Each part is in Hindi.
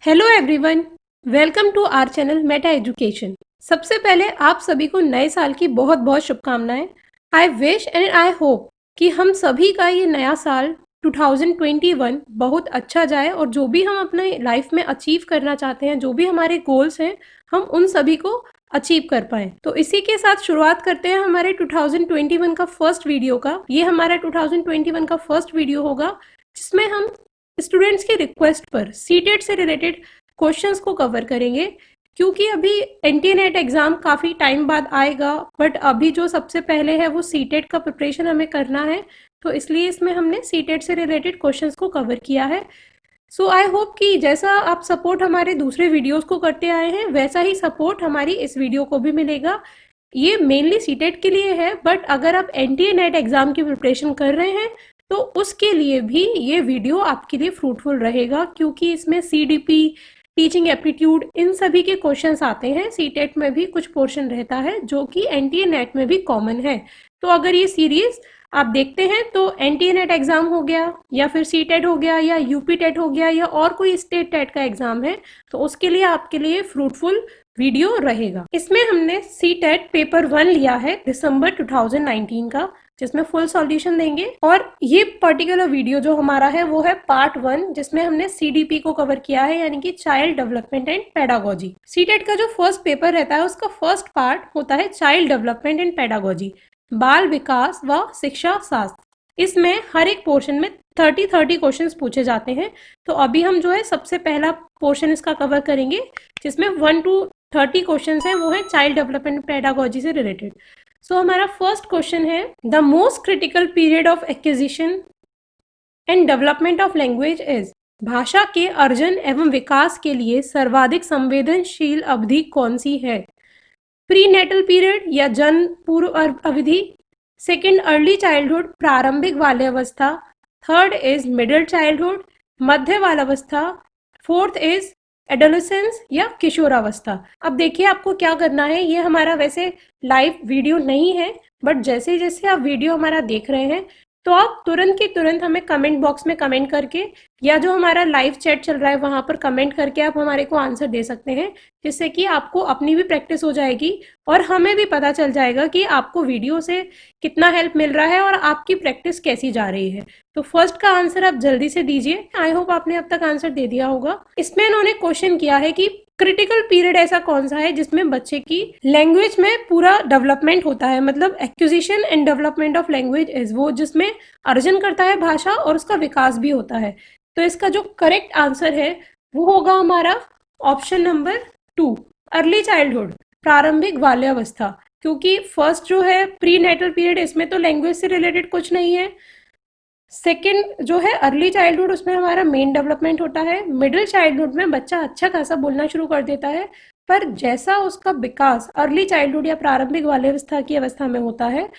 Hello everyone, welcome to our channel Meta Education. सबसे पहले आप सभी को नए साल की बहुत बहुत शुभकामनाएं। I wish and I hope कि हम सभी का ये नया साल 2021 बहुत अच्छा जाए और जो भी हम अपने लाइफ में अचीव करना चाहते हैं, जो भी हमारे गोल्स हैं, हम उन सभी को अचीव कर पाएँ। तो इसी के साथ शुरुआत करते हैं हमारे 2021 का फर्स्ट वीडियो का। ये हमारा 2021 का फर्स्ट वीडियो होगा जिसमें हम स्टूडेंट्स की रिक्वेस्ट पर सीटेट से रिलेटेड क्वेश्चंस को कवर करेंगे, क्योंकि अभी एनटीए नेट एग्ज़ाम काफ़ी टाइम बाद आएगा, बट अभी जो सबसे पहले है वो सीटेट का प्रिपरेशन हमें करना है, तो इसलिए इसमें हमने सीटेट से रिलेटेड क्वेश्चंस को कवर किया है। सो आई होप कि जैसा आप सपोर्ट हमारे दूसरे वीडियोस को करते आए हैं, वैसा ही सपोर्ट हमारी इस वीडियो को भी मिलेगा। ये मेनली सीटेट के लिए है, बट अगर आप एनटीए नेट एग्ज़ाम की प्रिपरेशन कर रहे हैं तो उसके लिए भी ये वीडियो आपके लिए फ्रूटफुल रहेगा, क्योंकि इसमें सीडीपी, टीचिंग एप्टीट्यूड, इन सभी के क्वेश्चंस आते हैं। सीटेट में भी कुछ पोर्शन रहता है जो कि एनटीए नेट में भी कॉमन है। तो अगर ये सीरीज आप देखते हैं तो एनटीए नेट एग्जाम हो गया या फिर सीटेट हो गया या यूपी टेट हो गया या और कोई स्टेट टेट का एग्जाम है, तो उसके लिए आपके लिए फ्रूटफुल वीडियो रहेगा। इसमें हमने सीटेट पेपर 1 लिया है दिसंबर 2019 का, जिसमें फुल सॉल्यूशन देंगे। और ये पर्टिकुलर वीडियो जो हमारा है वो है पार्ट 1, जिसमें हमने सीडीपी को कवर किया है, यानी कि child development and pedagogy. CTET का जो फर्स्ट पेपर रहता है उसका फर्स्ट पार्ट होता है चाइल्ड डेवलपमेंट एंड पेडागोजी, बाल विकास व शिक्षा शास्त्र। इसमें हर एक पोर्शन में 30 क्वेश्चंस पूछे जाते हैं। तो अभी हम जो है सबसे पहला पोर्शन इसका कवर करेंगे, जिसमें 1 to 30 क्वेश्चंस हैं, वो है चाइल्ड डेवलपमेंट पेडागोजी से रिलेटेड। सो हमारा फर्स्ट क्वेश्चन है, the most critical period of acquisition and development of language is. भाषा के अर्जन एवं विकास के लिए सर्वाधिक संवेदनशील अवधि कौन सी है? प्री नेटल पीरियड या जन्म पूर्व अवधि, सेकेंड अर्ली चाइल्डहुड प्रारंभिक बाल्यावस्था, थर्ड इज मिडिल चाइल्डहुड मध्य बालावस्था, फोर्थ इज एडोलेसेंस या किशोरावस्था। अब देखिए आपको क्या करना है, ये हमारा वैसे लाइव वीडियो नहीं है, बट जैसे जैसे आप वीडियो हमारा देख रहे हैं तो आप तुरंत की तुरंत हमें कमेंट बॉक्स में कमेंट करके या जो हमारा लाइव चैट चल रहा है वहाँ पर कमेंट करके आप हमारे को आंसर दे सकते हैं, जिससे कि आपको अपनी भी प्रैक्टिस हो जाएगी और हमें भी पता चल जाएगा कि आपको वीडियो से कितना हेल्प मिल रहा है और आपकी प्रैक्टिस कैसी जा रही है। तो फर्स्ट का आंसर आप जल्दी से दीजिए। आई होप आपने अब तक आंसर दे दिया होगा। इसमें इन्होंने क्वेश्चन किया है कि क्रिटिकल पीरियड ऐसा कौन सा है जिसमें बच्चे की लैंग्वेज में पूरा डेवलपमेंट होता है, मतलब acquisition and development of language is, वो जिसमें अर्जन करता है भाषा और उसका विकास भी होता है। तो इसका जो करेक्ट आंसर है वो होगा हमारा ऑप्शन नंबर 2, अर्ली चाइल्डहुड प्रारंभिक बाल्यावस्था। क्योंकि फर्स्ट जो है प्री नेटल पीरियड, इसमें तो लैंग्वेज से रिलेटेड कुछ नहीं है। सेकेंड जो है अर्ली चाइल्डहुड, उसमें हमारा मेन डेवलपमेंट होता है। मिडिल चाइल्डहुड में बच्चा अच्छा खासा बोलना शुरू कर देता है, पर जैसा उसका विकास अर्ली चाइल्डहुड या प्रारंभिक बाल्यावस्था की अवस्था में होता है,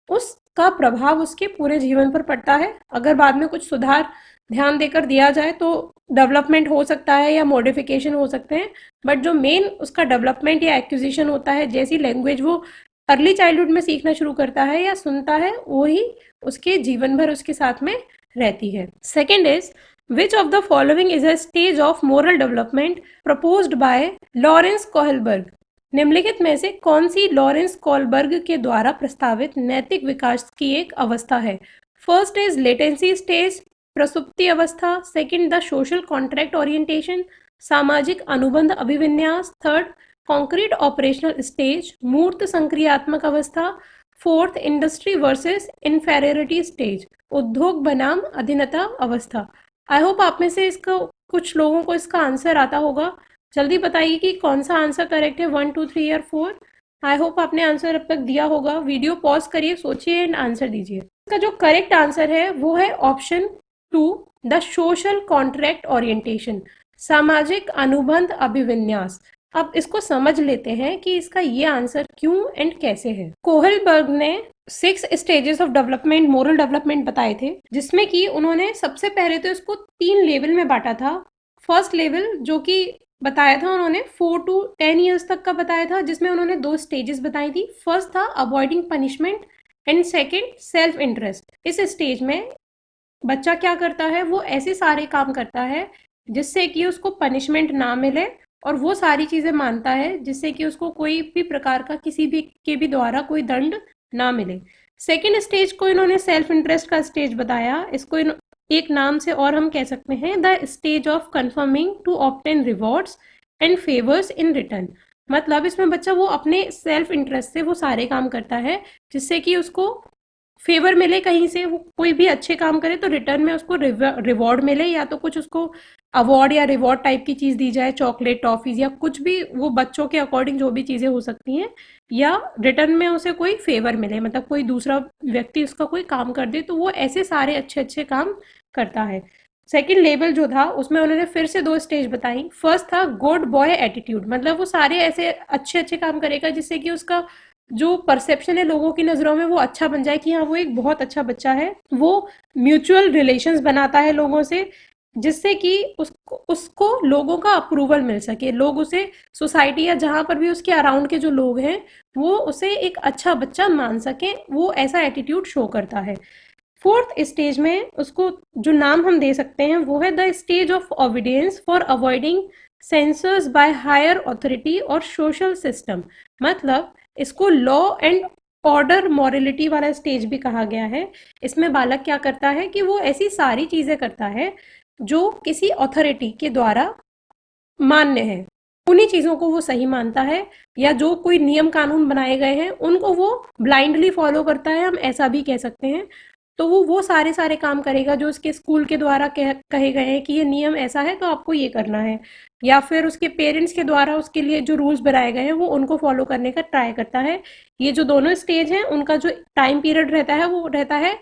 उसका प्रभाव उसके पूरे जीवन पर पड़ता है। अगर बाद में कुछ सुधार ध्यान देकर दिया जाए तो डेवलपमेंट हो सकता है या मॉडिफिकेशन हो सकते हैं, बट जो मेन उसका डेवलपमेंट या एक्विजिशन होता है, जैसी लैंग्वेज वो अर्ली चाइल्डहुड में सीखना शुरू करता है या सुनता है, वही उसके जीवन भर उसके साथ में रहती है। Second is, which of the following is a stage of moral development proposed by Lawrence Kohlberg. निम्नलिखित में से कौन सी लॉरेंस कोहलबर्ग के द्वारा प्रस्तावित नैतिक विकास की एक अवस्था है? फर्स्ट इज लेटेंसी स्टेज, प्रसुप्ति अवस्था, second the social contract orientation, सामाजिक अनुबंध अभिविन्यास, थर्ड कॉन्क्रीट ऑपरेशनल स्टेज, मूर्त संक्रियात्मक अवस्था, fourth industry versus inferiority stage, उद्योग बनाम अधीनता अवस्था। आई होप आप में से इसका कुछ लोगों को इसका आंसर आता होगा। जल्दी बताइए कि कौन सा आंसर करेक्ट है, 1 2 3 और 4। आई होप आपने आंसर अब तक दिया होगा। वीडियो पॉज करिए, सोचिए एंड आंसर दीजिए। इसका जो करेक्ट आंसर है वो है option 2, the social contract orientation, सामाजिक अनुबंध अभिविन्यास। अब इसको समझ लेते हैं कि इसका ये आंसर क्यों एंड कैसे है। कोहलबर्ग ने 6 stages of development, moral development बताए थे, जिसमें कि उन्होंने सबसे पहले तो इसको 3 लेवल में बांटा था। फर्स्ट लेवल जो कि बताया था उन्होंने 4 to 10 ईयर्स तक का बताया था, जिसमें उन्होंने 2 स्टेजेस बताई थी। फर्स्ट था avoiding punishment and second self interest. इस स्टेज में बच्चा क्या करता है, वो ऐसे सारे काम करता है जिससे कि उसको पनिशमेंट ना मिले, और वो सारी चीज़ें मानता है जिससे कि उसको कोई भी प्रकार का किसी भी के भी द्वारा कोई दंड ना मिले। सेकंड स्टेज को इन्होंने सेल्फ इंटरेस्ट का स्टेज बताया। इसको एक नाम से और हम कह सकते हैं the stage of conforming to obtain rewards and favours in return. मतलब इसमें बच्चा वो अपने सेल्फ इंटरेस्ट से वो सारे काम करता है जिससे कि उसको फेवर मिले, कहीं से वो कोई भी अच्छे काम करे तो रिटर्न में उसको रिवॉर्ड मिले, या तो कुछ उसको अवार्ड या रिवॉर्ड टाइप की चीज़ दी जाए, चॉकलेट, टॉफीज़ या कुछ भी, वो बच्चों के अकॉर्डिंग जो भी चीज़ें हो सकती हैं, या रिटर्न में उसे कोई फेवर मिले, मतलब कोई दूसरा व्यक्ति उसका कोई काम कर दे तो वो ऐसे सारे अच्छे अच्छे काम करता है। सेकंड लेवल जो था उसमें उन्होंने फिर से दो स्टेज बताई। फर्स्ट था गुड बॉय एटीट्यूड, मतलब वो सारे ऐसे अच्छे अच्छे काम करेगा जिससे कि उसका जो परसेप्शन है लोगों की नज़रों में वो अच्छा बन जाए कि हाँ वो एक बहुत अच्छा बच्चा है। वो म्यूचुअल रिलेशंस बनाता है लोगों से जिससे कि उसको उसको लोगों का अप्रूवल मिल सके, लोग उसे सोसाइटी या जहाँ पर भी उसके अराउंड के जो लोग हैं वो उसे एक अच्छा बच्चा मान सकें, वो ऐसा एटीट्यूड शो करता है। फोर्थ स्टेज में उसको जो नाम हम दे सकते हैं वो है the stage of obedience for avoiding censures by higher authority और सोशल सिस्टम। मतलब इसको लॉ एंड ऑर्डर मॉरलिटी वाला स्टेज भी कहा गया है। इसमें बालक क्या करता है कि वो ऐसी सारी चीज़ें करता है जो किसी अथॉरिटी के द्वारा मान्य है, उन्हीं चीज़ों को वो सही मानता है, या जो कोई नियम कानून बनाए गए हैं उनको वो ब्लाइंडली फॉलो करता है, हम ऐसा भी कह सकते हैं। तो वो सारे सारे काम करेगा जो उसके स्कूल के द्वारा कहे गए हैं कि ये नियम ऐसा है तो आपको ये करना है, या फिर उसके पेरेंट्स के द्वारा उसके लिए जो रूल्स बनाए गए हैं वो उनको फॉलो करने का ट्राई करता है। ये जो दोनों स्टेज हैं उनका जो टाइम पीरियड रहता है वो रहता है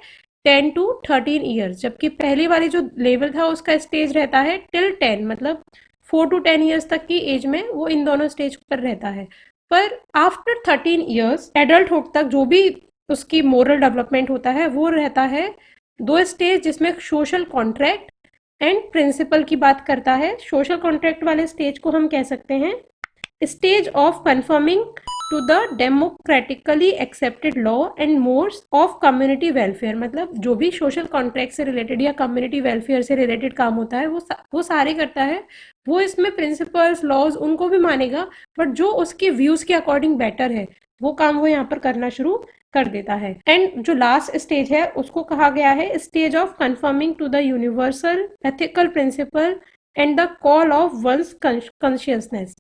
10 to 13 ईयर्स, जबकि पहली वाली जो लेवल था उसका स्टेज रहता है टिल 10, मतलब 4 to 10 ईयर्स तक की एज में वो इन दोनों स्टेज पर रहता है। पर आफ्टर 13 ईयर्स एडल्टहुड तक जो भी उसकी मोरल डेवलपमेंट होता है वो रहता है दो स्टेज, जिसमें सोशल कॉन्ट्रैक्ट एंड प्रिंसिपल की बात करता है। सोशल कॉन्ट्रैक्ट वाले स्टेज को हम कह सकते हैं stage of conforming to the democratically accepted law and mores of community welfare. मतलब जो भी सोशल कॉन्ट्रैक्ट से रिलेटेड या कम्युनिटी वेलफेयर से रिलेटेड काम होता है वो सारे करता है। वो इसमें प्रिंसिपल्स लॉज उनको भी मानेगा, बट जो उसके व्यूज के अकॉर्डिंग बेटर है वो काम वो यहाँ पर करना शुरू कर देता है। एंड जो लास्ट स्टेज है उसको कहा गया है stage of conforming to the universal ethical principle and the call of one's consciousness.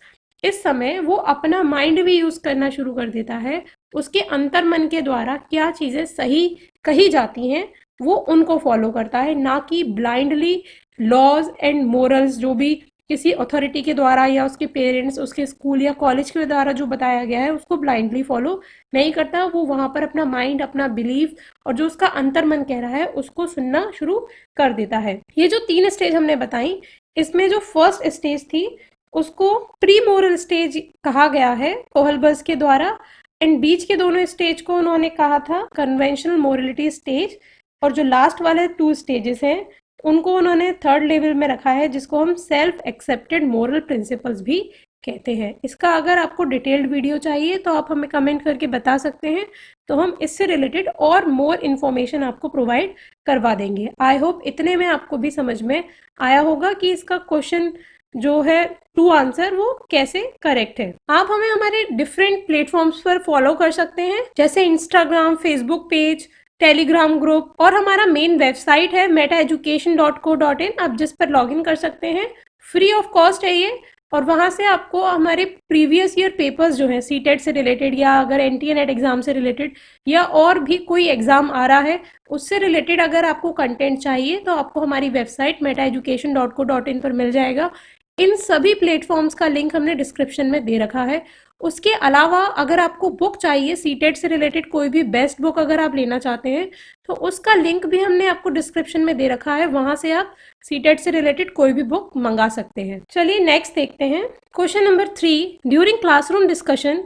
इस समय वो अपना माइंड भी यूज करना शुरू कर देता है, उसके अंतर मन के द्वारा क्या चीजें सही कही जाती हैं वो उनको फॉलो करता है, ना कि ब्लाइंडली लॉज एंड मोरल्स जो भी किसी अथॉरिटी के द्वारा या उसके पेरेंट्स उसके स्कूल या कॉलेज के द्वारा जो बताया गया है उसको ब्लाइंडली फॉलो नहीं करता। वो वहां पर अपना माइंड, अपना बिलीफ और जो उसका अंतर मन कह रहा है उसको सुनना शुरू कर देता है। ये जो 3 स्टेज हमने बताई, इसमें जो फर्स्ट स्टेज थी उसको प्री मोरल स्टेज कहा गया है कोहलबर्ग के द्वारा, एंड बीच के दोनों स्टेज को उन्होंने कहा था कन्वेंशनल मोरलिटी स्टेज, और जो लास्ट वाले 2 स्टेजेस हैं उनको उन्होंने थर्ड लेवल में रखा है जिसको हम सेल्फ एक्सेप्टेड मोरल प्रिंसिपल्स भी कहते हैं। इसका अगर आपको डिटेल्ड वीडियो चाहिए तो आप हमें कमेंट करके बता सकते हैं, तो हम इससे रिलेटेड और मोर इन्फॉर्मेशन आपको प्रोवाइड करवा देंगे। आई होप इतने में आपको भी समझ में आया होगा कि इसका क्वेश्चन जो है टू आंसर वो कैसे करेक्ट है। आप हमें हमारे डिफरेंट प्लेटफॉर्म्स पर फॉलो कर सकते हैं, जैसे Instagram, Facebook page, Telegram group, और हमारा मेन वेबसाइट है metaeducation.co.in, आप जिस पर लॉगिन कर सकते हैं। फ्री ऑफ कॉस्ट है ये, और वहाँ से आपको हमारे प्रीवियस ईयर पेपर्स जो हैं सीटेट से रिलेटेड, या अगर एनटीए नेट एग्जाम से रिलेटेड, या और भी कोई एग्जाम आ रहा है उससे रिलेटेड अगर आपको कंटेंट चाहिए तो आपको हमारी वेबसाइट metaeducation.co.in पर मिल जाएगा। इन सभी प्लेटफॉर्म्स का लिंक हमने डिस्क्रिप्शन में दे रखा है। उसके अलावा अगर आपको बुक चाहिए सीटेट से रिलेटेड, कोई भी बेस्ट बुक अगर आप लेना चाहते हैं तो उसका लिंक भी हमने आपको डिस्क्रिप्शन में दे रखा है, वहां से आप सीटेट से रिलेटेड कोई भी बुक मंगा सकते हैं। चलिए नेक्स्ट देखते हैं। Question number 3, during classroom discussion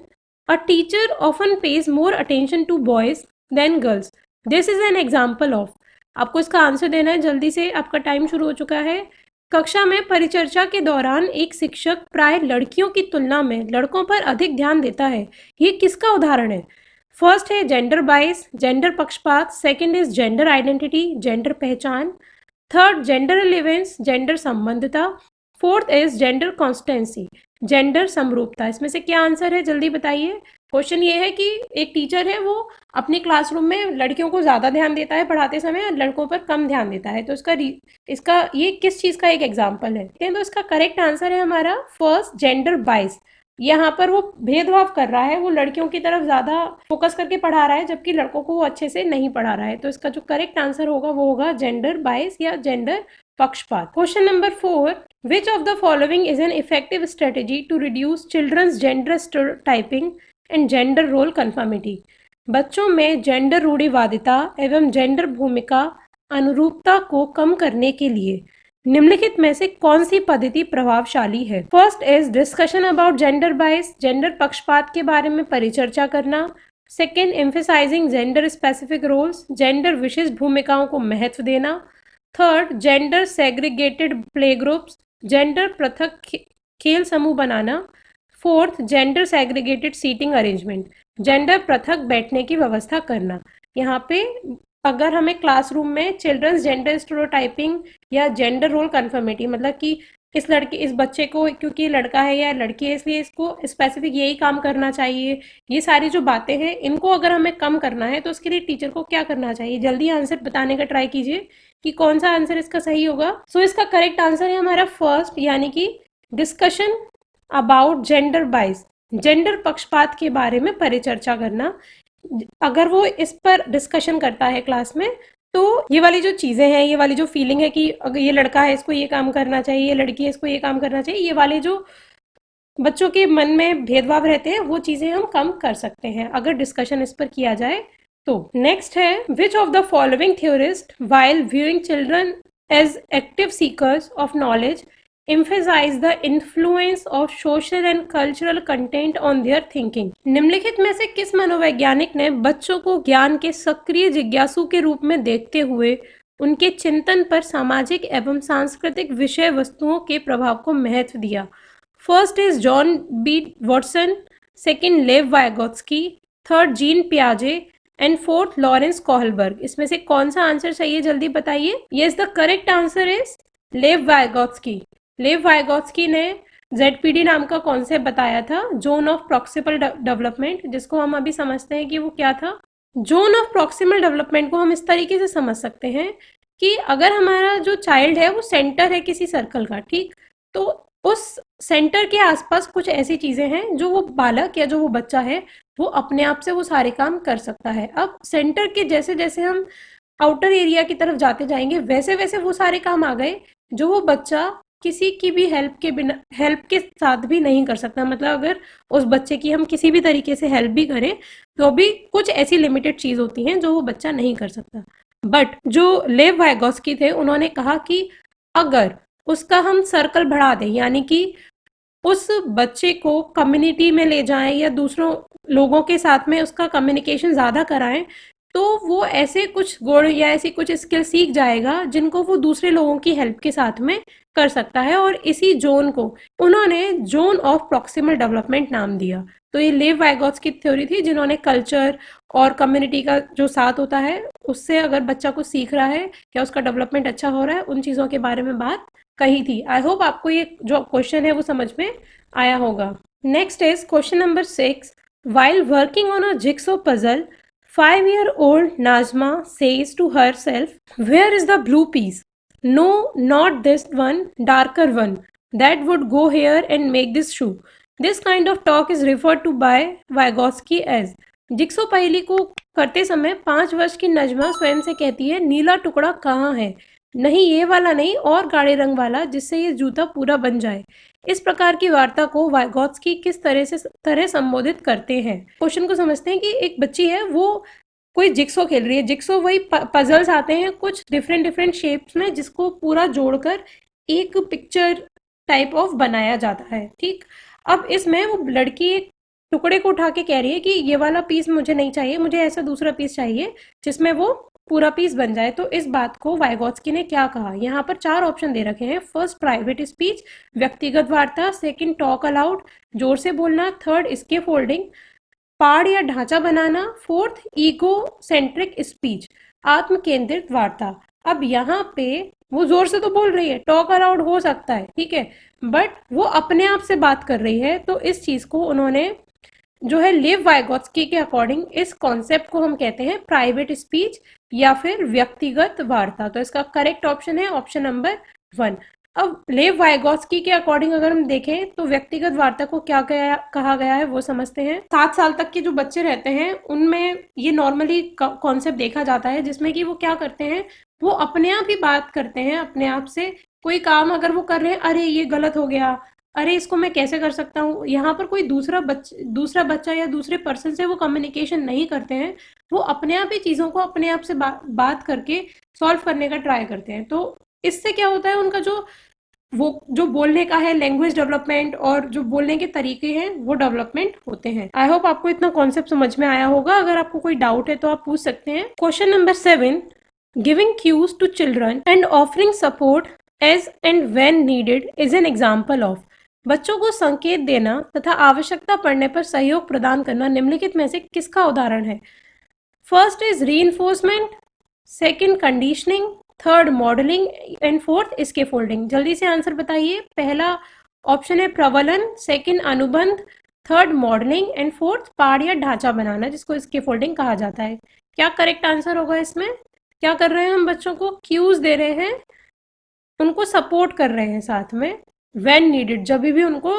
a teacher often pays more attention to boys than girls, this is an example of. आपको इसका आंसर देना है जल्दी से, आपका टाइम शुरू हो चुका है। कक्षा में परिचर्चा के दौरान एक शिक्षक प्राय लड़कियों की तुलना में लड़कों पर अधिक ध्यान देता है, ये किसका उदाहरण है? फर्स्ट है जेंडर बाइस, जेंडर पक्षपात। Second is gender identity, gender पहचान। थर्ड जेंडर रिलेवेंस, जेंडर संबंधता। Fourth is gender constancy, gender समरूपता। इसमें से क्या आंसर है जल्दी बताइए। क्वेश्चन ये है कि एक टीचर है वो अपनी क्लासरूम में लड़कियों को ज़्यादा ध्यान देता है पढ़ाते समय और लड़कों पर कम ध्यान देता है, तो इसका ये किस चीज़ का एक एग्जाम्पल है। तो इसका करेक्ट आंसर है हमारा फर्स्ट, जेंडर बाइस। यहाँ पर वो भेदभाव कर रहा है, वो लड़कियों की तरफ ज़्यादा फोकस करके पढ़ा रहा है जबकि लड़कों को वो अच्छे से नहीं पढ़ा रहा है। तो इसका जो करेक्ट आंसर होगा वो होगा जेंडर बाइस या जेंडर पक्षपात। Question number 4, which of the following is an effective strategy to reduce children's gender stereotyping and gender role conformity? बच्चों में जेंडर रूढ़िवादिता एवं जेंडर भूमिका अनुरूपता को कम करने के लिए निम्नलिखित में से कौन सी पद्धति प्रभावशाली है। First is discussion about gender bias, gender पक्षपात के बारे में परिचर्चा करना। Second, emphasizing gender specific roles, gender विशिष्ट भूमिकाओं को महत्व देना। Third, gender segregated play groups, gender पृथक खेल समूह बनाना। Fourth, gender segregated seating arrangement, gender पृथक बैठने की व्यवस्था करना। यहाँ पे अगर हमें क्लासरूम में चिल्ड्रंस जेंडर स्टेरियोटाइपिंग या जेंडर रोल कन्फर्मिटी, मतलब कि इस बच्चे को क्योंकि लड़का है या लड़की है इसलिए इसको स्पेसिफिक यही काम करना चाहिए, ये सारी जो बातें हैं इनको अगर हमें कम करना है तो उसके लिए टीचर को क्या करना चाहिए। जल्दी आंसर बताने का ट्राई कीजिए कि कौन सा आंसर इसका सही होगा। सो इसका करेक्ट आंसर है हमारा फर्स्ट, यानी कि discussion about gender bias, gender पक्षपात के बारे में परिचर्चा करना। अगर वो इस पर डिस्कशन करता है क्लास में तो ये वाली जो चीज़ें हैं, ये वाली जो फीलिंग है कि अगर ये लड़का है इसको ये काम करना चाहिए, ये लड़की है इसको ये काम करना चाहिए, ये वाले जो बच्चों के मन में भेदभाव रहते हैं वो चीज़ें हम कम कर सकते हैं अगर डिस्कशन इस पर किया जाए तो। नेक्स्ट है, which of the following theorist while viewing children as active seekers of knowledge emphasize the influence of social and cultural content on their thinking? निम्नलिखित में से किस मनोवैज्ञानिक ने बच्चों को ज्ञान के सक्रिय जिज्ञासु के रूप में देखते हुए उनके चिंतन पर सामाजिक एवं सांस्कृतिक विषय वस्तुओं के प्रभाव को महत्व दिया? First is John B Watson, second Lev Vygotsky, third Jean पियाजे एंड फोर्थ लॉरेंस कोहलबर्ग। इसमें से कौन सा आंसर चाहिए जल्दी बताइए। Yes, the correct answer is Lev Vygotsky. Lev Vygotsky ने ZPD नाम का कॉन्सेप्ट बताया था, जोन ऑफ प्रॉक्सिमल डेवलपमेंट, जिसको हम अभी समझते हैं कि वो क्या था। जोन ऑफ प्रॉक्सिमल डेवलपमेंट को हम इस तरीके से समझ सकते हैं कि अगर हमारा जो चाइल्ड है वो सेंटर है किसी सर्कल का, ठीक, तो उस सेंटर के आसपास कुछ ऐसी चीज़ें हैं जो वो बालक या जो वो बच्चा है वो अपने आप से वो सारे काम कर सकता है। अब सेंटर के जैसे जैसे हम आउटर एरिया की तरफ जाते जाएंगे वैसे वैसे वो सारे काम आ गए जो वो बच्चा किसी की भी हेल्प के साथ भी नहीं कर सकता। मतलब अगर उस बच्चे की हम किसी भी तरीके से हेल्प भी करें तो भी कुछ ऐसी लिमिटेड चीज़ होती हैं जो वो बच्चा नहीं कर सकता। बट जो लेव वाइगोत्स्की थे उन्होंने कहा कि अगर उसका हम सर्कल बढ़ा दें, यानी कि उस बच्चे को कम्युनिटी में ले जाएं या दूसरों लोगों के साथ में उसका कम्युनिकेशन ज़्यादा कराएं, तो वो ऐसे कुछ गुण या ऐसी कुछ स्किल सीख जाएगा जिनको वो दूसरे लोगों की हेल्प के साथ में कर सकता है। और इसी जोन को उन्होंने जोन ऑफ प्रॉक्सिमल डेवलपमेंट नाम दिया। तो ये लेव वाइगोत्स्की की थ्योरी थी जिन्होंने कल्चर और कम्युनिटी का जो साथ होता है उससे अगर बच्चा कुछ सीख रहा है या उसका डेवलपमेंट अच्छा हो रहा है उन चीज़ों के बारे में बात कही थी। आई होप आपको ये जो क्वेश्चन है वो समझ में आया होगा। Next is question number 6, while working on a jigsaw puzzle, 5-year-old Najma says to herself, where is the blue piece? No, not this one, darker one. That would go here and make this shoe. This kind of talk is referred to by Vygotsky as। Jigsaw पहेली को करते समय 5 वर्ष की नजमा स्वयं से कहती है, नीला टुकड़ा कहाँ है? नहीं ये वाला नहीं, और गाढ़े रंग वाला, जिससे ये जूता पूरा बन जाए। इस प्रकार की वार्ता को वाइगोत्स्की किस तरह संबोधित करते हैं। क्वेश्चन को समझते हैं कि एक बच्ची है वो कोई जिक्सो खेल रही है। जिक्सो वही पजल्स आते हैं कुछ डिफरेंट शेप्स में जिसको पूरा जोड़कर एक पिक्चर टाइप ऑफ बनाया जाता है, ठीक। अब इसमें वो लड़की एक टुकड़े को उठा के कह रही है कि ये वाला पीस मुझे नहीं चाहिए, मुझे ऐसा दूसरा पीस चाहिए जिसमें वो पूरा पीस बन जाए। तो इस बात को वाइगोत्स्की ने क्या कहा, यहाँ पर 4 ऑप्शन दे रखे हैं। फर्स्ट, प्राइवेट स्पीच, व्यक्तिगत वार्ता। सेकंड, टॉक अलाउड, जोर से बोलना। थर्ड, स्केप होल्डिंग, पाड़ या ढांचा बनाना। फोर्थ, ईगो सेंट्रिक स्पीच, आत्म केंद्रित वार्ता। अब यहाँ पे वो जोर से तो बोल रही है, टॉक अलाउड हो सकता है, ठीक है, बट वो अपने आप से बात कर रही है, तो इस चीज को उन्होंने जो है लिव वाइगोत्स्की के अकॉर्डिंग इस कॉन्सेप्ट को हम कहते हैं प्राइवेट स्पीच या फिर व्यक्तिगत वार्ता। तो इसका करेक्ट ऑप्शन है ऑप्शन नंबर 1। अब लेव वाइगोत्स्की के अकॉर्डिंग अगर हम देखें तो व्यक्तिगत वार्ता को क्या कहा गया है वो समझते हैं। 7 साल तक के जो बच्चे रहते हैं उनमें ये नॉर्मली कॉन्सेप्ट देखा जाता है, जिसमें कि वो क्या करते हैं, वो अपने आप ही बात करते हैं अपने आप से। कोई काम अगर वो कर रहे हैं, अरे ये गलत हो गया, अरे इसको मैं कैसे कर सकता हूँ, यहाँ पर कोई दूसरा बच्चा या दूसरे पर्सन से वो कम्युनिकेशन नहीं करते हैं, वो अपने आप ही चीज़ों को अपने आप से बात करके सॉल्व करने का ट्राई करते हैं। तो इससे क्या होता है, उनका जो बोलने का है लैंग्वेज डेवलपमेंट और जो बोलने के तरीके हैं वो डेवलपमेंट होते हैं। आई होप आपको इतना कॉन्सेप्ट समझ में आया होगा। अगर आपको कोई डाउट है तो आप पूछ सकते हैं। Question number 7, giving cues to children and offering support as and when needed is an example of. बच्चों को संकेत देना तथा आवश्यकता पड़ने पर सहयोग प्रदान करना निम्नलिखित में से किसका उदाहरण है? First is reinforcement, second conditioning, third modelling and fourth scaffolding. जल्दी से आंसर बताइए। पहला ऑप्शन है प्रबलन, सेकंड अनुबंध, थर्ड मॉडलिंग एंड फोर्थ पाड़ या ढांचा बनाना, जिसको स्केफोल्डिंग कहा जाता है। क्या करेक्ट आंसर होगा इसमें? क्या कर रहे हैं हम? बच्चों को क्यूज दे रहे हैं, उनको सपोर्ट कर रहे हैं साथ में। व्हेन नीडेड, जब भी उनको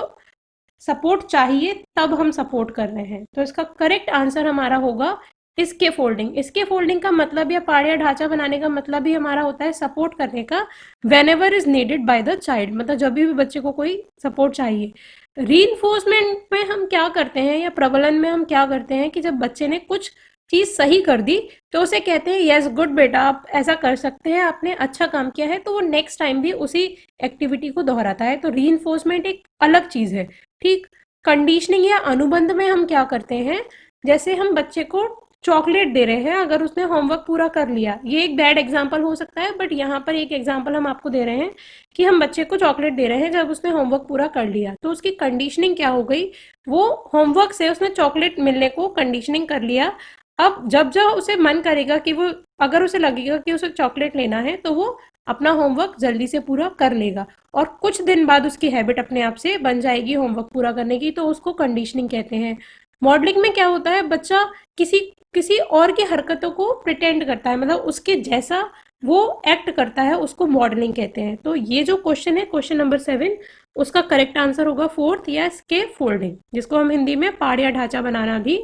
सपोर्ट चाहिए तब हम सपोर्ट कर रहे हैं। तो इसका करेक्ट आंसर हमारा होगा इसके फोल्डिंग। इसके फोल्डिंग का मतलब या पाड़ या ढांचा बनाने का मतलब ही हमारा होता है सपोर्ट करने का। When ever is needed by the child, मतलब जब भी बच्चे को कोई सपोर्ट चाहिए। रीइंफोर्समेंट में हम क्या करते हैं या प्रबलन में हम क्या करते हैं कि जब बच्चे ने कुछ चीज सही कर दी तो उसे कहते हैं यस गुड बेटा, आप ऐसा कर सकते हैं, आपने अच्छा काम किया है, तो वो नेक्स्ट टाइम भी उसी एक्टिविटी को दोहराता है। तो रीइंफोर्समेंट एक अलग चीज है, ठीक। कंडीशनिंग या अनुबंध में हम क्या करते हैं, जैसे हम बच्चे को चॉकलेट दे रहे हैं, अगर उसने होमवर्क पूरा कर लिया, ये एक बैड एग्जाम्पल हो सकता है, बट यहाँ पर एक एग्जाम्पल हम आपको दे रहे हैं कि हम बच्चे को चॉकलेट दे रहे हैं जब उसने होमवर्क पूरा कर लिया, तो उसकी कंडीशनिंग क्या हो गई, वो होमवर्क से उसने चॉकलेट मिलने को कंडीशनिंग कर लिया। अब जब जब उसे मन करेगा कि वो, अगर उसे लगेगा कि उसे चॉकलेट लेना है, तो वो अपना होमवर्क जल्दी से पूरा कर लेगा और कुछ दिन बाद उसकी हैबिट अपने आप से बन जाएगी होमवर्क पूरा करने की, तो उसको कंडीशनिंग कहते हैं। मॉडलिंग में क्या होता है, बच्चा किसी किसी और की हरकतों को प्रिटेंड करता है, मतलब उसके जैसा वो एक्ट करता है, उसको मॉडलिंग कहते हैं। तो ये जो क्वेश्चन है, क्वेश्चन नंबर 7, उसका करेक्ट आंसर होगा फोर्थ या स्के फोल्डिंग, जिसको हम हिंदी में पाड़ या ढांचा बनाना भी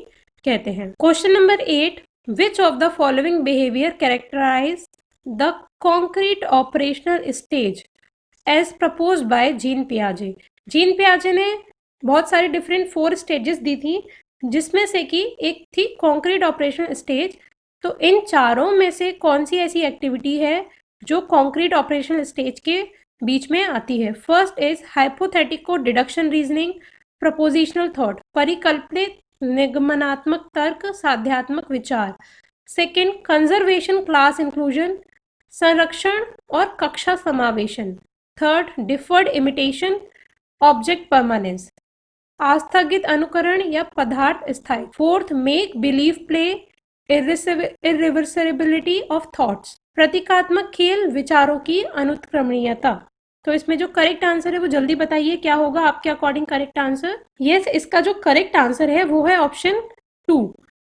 कहते हैं। Question number 8, which of the following behaviour characterize the concrete operational stage as propose by Jean पियाजे। जीन पियाजे ने बहुत सारी डिफरेंट 4 स्टेजेस दी थी, जिसमें से कि एक थी कॉन्क्रीट ऑपरेशनल स्टेज। तो इन चारों में से कौन सी ऐसी एक्टिविटी है जो कॉन्क्रीट ऑपरेशनल स्टेज के बीच में आती है? First is hypothetico deduction reasoning, propositional thought, परिकल्पित निगमनात्मक तर्क, साध्यात्मक विचार। सेकंड कंजर्वेशन क्लास इंक्लूजन, संरक्षण और कक्षा समावेशन। Third deferred imitation, object permanence, आस्थगित अनुकरण या पदार्थ स्थायी। Fourth make believe play, irreversibility of thoughts, प्रतीकात्मक खेल, विचारों की अनुत्क्रमणीयता। तो इसमें जो करेक्ट आंसर है वो जल्दी बताइए, क्या होगा आपके अकॉर्डिंग करेक्ट आंसर? यस, इसका जो करेक्ट आंसर है वो है ऑप्शन 2,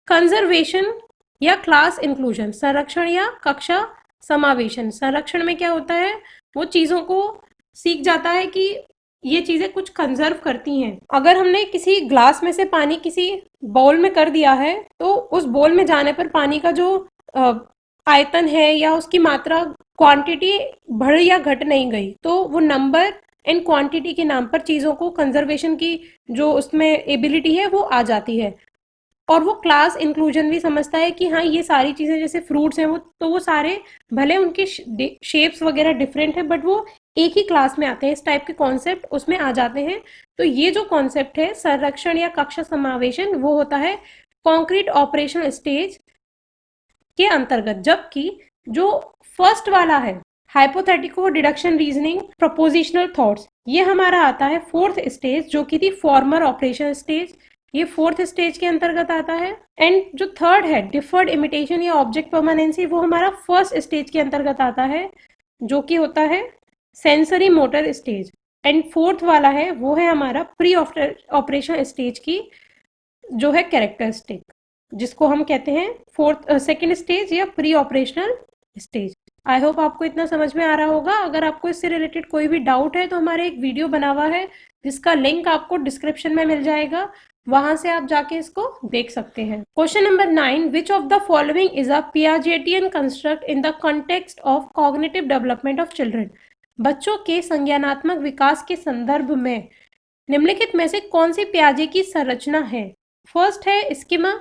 कंजर्वेशन या क्लास इंक्लूजन, संरक्षण या कक्षा समावेशन। संरक्षण में क्या होता है, वो चीजों को सीख जाता है कि ये चीजें कुछ कंजर्व करती हैं। अगर हमने किसी ग्लास में से पानी किसी बाउल में कर दिया है, तो उस बाउल में जाने पर पानी का जो आयतन है या उसकी मात्रा, क्वांटिटी बढ़ या घट नहीं गई, तो वो नंबर एंड क्वांटिटी के नाम पर चीज़ों को कंजर्वेशन की जो उसमें एबिलिटी है वो आ जाती है। और वो क्लास इंक्लूजन भी समझता है कि हाँ, ये सारी चीज़ें जैसे फ्रूट्स हैं, वो तो वो सारे भले उनके शेप्स वगैरह डिफरेंट है, बट वो एक ही क्लास में आते हैं, इस टाइप के कॉन्सेप्ट उसमें आ जाते हैं। तो ये जो कॉन्सेप्ट है संरक्षण या कक्षा समावेशन, वो होता है कॉन्क्रीट ऑपरेशनल स्टेज के अंतर्गत, जबकि जो फर्स्ट वाला है हाइपोथेटिको डिडक्शन रीजनिंग, प्रपोजिशनल थॉट्स, ये हमारा आता है फोर्थ स्टेज, जो कि थी फॉर्मर ऑपरेशन स्टेज ये फोर्थ स्टेज के अंतर्गत आता है। एंड जो थर्ड है डिफर्ड इमिटेशन या ऑब्जेक्ट परमानेंसी, वो हमारा फर्स्ट स्टेज के अंतर्गत आता है, जो कि होता है sensory motor stage. And fourth वाला है वो है हमारा प्री ऑपरेशन स्टेज की, जो है कैरेक्टरिस्टिक, जिसको हम कहते हैं फोर्थ सेकेंड स्टेज या pre operational stage. I hope आपको इतना समझ में आ रहा होगा। अगर आपको इससे रिलेटेड कोई भी डाउट है तो हमारे एक वीडियो बना हुआ है जिसका लिंक आपको डिस्क्रिप्शन में मिल जाएगा, वहां से आप जाके इसको देख सकते हैं। Question number 9, which of the following is a Piagetian construct in the context of cognitive development of children? बच्चों के संज्ञानात्मक विकास के संदर्भ में निम्नलिखित में से कौन सी पियाजे की संरचना है? फर्स्ट है schema,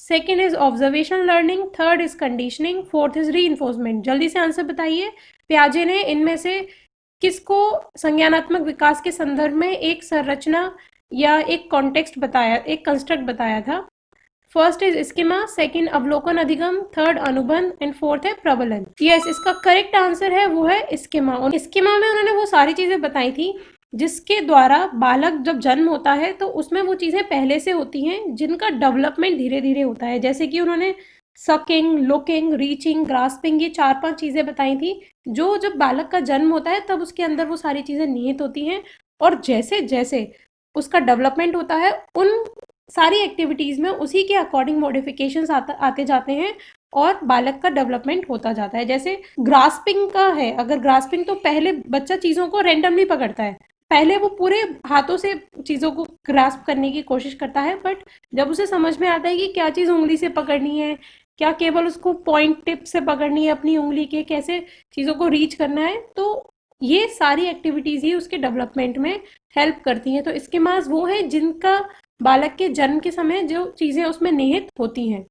second is observation learning, third is conditioning, fourth is reinforcement. जल्दी से आंसर बताइए, पियाजे ने इनमें से किसको संज्ञानात्मक विकास के संदर्भ में एक संरचना या एक कॉन्टेक्स्ट बताया, एक कंस्ट्रक्ट बताया था? फर्स्ट इज स्कीमा, सेकंड अवलोकन अधिगम, थर्ड अनुबंध एंड फोर्थ है प्रबलन। यस, इसका करेक्ट आंसर है वो है स्कीमा। स्कीमा में उन्होंने वो सारी चीजें बताई थी जिसके द्वारा बालक जब जन्म होता है तो उसमें वो चीजें पहले से होती हैं जिनका डेवलपमेंट धीरे धीरे होता है। जैसे कि उन्होंने सकिंग, लुकिंग, रीचिंग, ग्रास्पिंग, ये 4-5 चीजें बताई थी जो जब बालक का जन्म होता है तब उसके अंदर वो सारी चीजें निहित होती हैं, और जैसे जैसे उसका डेवलपमेंट होता है उन सारी एक्टिविटीज में उसी के अकॉर्डिंग मॉडिफिकेशंस आते जाते हैं और बालक का डेवलपमेंट होता जाता है। जैसे ग्रास्पिंग का है, अगर ग्रास्पिंग तो पहले बच्चा चीजों को रैंडमली पकड़ता है, पहले वो पूरे हाथों से चीजों को ग्रास्प करने की कोशिश करता है, बट जब उसे समझ में आता है कि क्या चीज उंगली से पकड़नी है, क्या केवल उसको पॉइंट टिप से पकड़नी है अपनी उंगली के, कैसे चीजों को रीच करना है, तो ये सारी एक्टिविटीज ही उसके डेवलपमेंट में हेल्प करती हैं। तो इसके मास वो है जिनका बालक के जन्म के समय जो चीजें उसमें निहित होती हैं।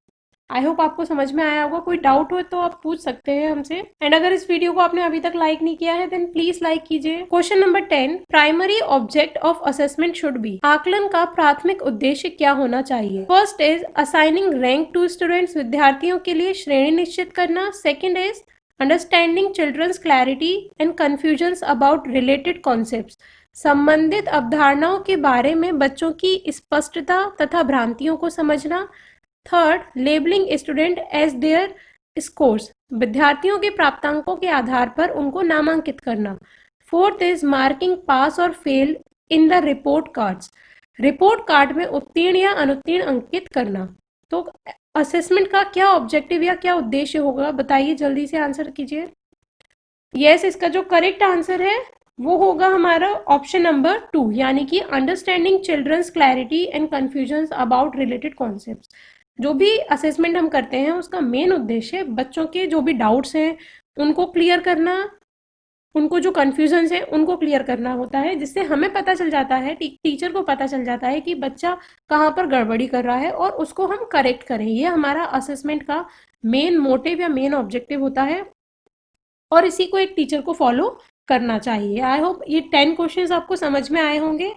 आई होप आपको समझ में आया होगा। कोई डाउट हो तो आप पूछ सकते हैं हमसे। एंड अगर इस वीडियो को आपने अभी तक लाइक नहीं किया है देन प्लीज लाइक कीजिए। Question number 10, primary object of assessment should be, आकलन का प्राथमिक उद्देश्य क्या होना चाहिए? First is assigning rank to students, विद्यार्थियों के लिए श्रेणी निश्चित करना। Second is understanding children's clarity and confusions about related concepts, संबंधित अवधारणाओं के बारे में बच्चों की स्पष्टता तथा भ्रांतियों को समझना। Third, labelling student as their scores, विद्यार्थियों के प्राप्तांकों के आधार पर उनको नामांकित करना। फोर्थ इज मार्किंग पास और fail in the report cards, report card में उत्तीर्ण या अनुत्तीर्ण अंकित करना। तो असेसमेंट का क्या ऑब्जेक्टिव या क्या उद्देश्य होगा, बताइए, जल्दी से आंसर कीजिए। यस, इसका जो करेक्ट आंसर है वो होगा हमारा ऑप्शन नंबर 2, यानी कि understanding children's clarity and confusions about related concepts. जो भी असेसमेंट हम करते हैं उसका मेन उद्देश्य बच्चों के जो भी डाउट्स हैं उनको क्लियर करना, उनको जो कन्फ्यूजन्स हैं उनको क्लियर करना होता है, जिससे हमें पता चल जाता है, टीचर को पता चल जाता है कि बच्चा कहाँ पर गड़बड़ी कर रहा है और उसको हम करेक्ट करें। ये हमारा असेसमेंट का मेन मोटिव या मेन ऑब्जेक्टिव होता है और इसी को एक टीचर को फॉलो करना चाहिए। आई होप ये 10 क्वेश्चंस आपको समझ में आए होंगे।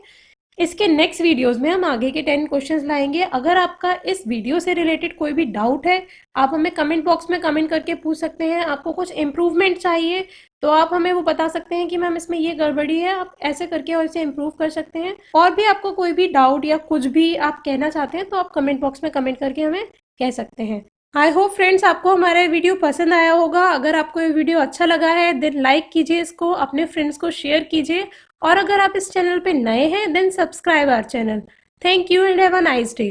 इसके नेक्स्ट वीडियोस में हम आगे के 10 क्वेश्चंस लाएंगे। अगर आपका इस वीडियो से रिलेटेड कोई भी डाउट है आप हमें कमेंट बॉक्स में कमेंट करके पूछ सकते हैं। आपको कुछ इम्प्रूवमेंट चाहिए तो आप हमें वो बता सकते हैं कि मैम इसमें ये गड़बड़ी है, आप ऐसे करके और इसे इम्प्रूव कर सकते हैं। और भी आपको कोई भी डाउट या कुछ भी आप कहना चाहते हैं तो आप कमेंट बॉक्स में कमेंट करके हमें कह सकते हैं। आई होप फ्रेंड्स आपको हमारा वीडियो पसंद आया होगा। अगर आपको ये वीडियो अच्छा लगा है देन लाइक कीजिए इसको, अपने फ्रेंड्स को शेयर कीजिए, और अगर आप इस चैनल पे नए हैं then subscribe our channel. Thank you and have a nice day.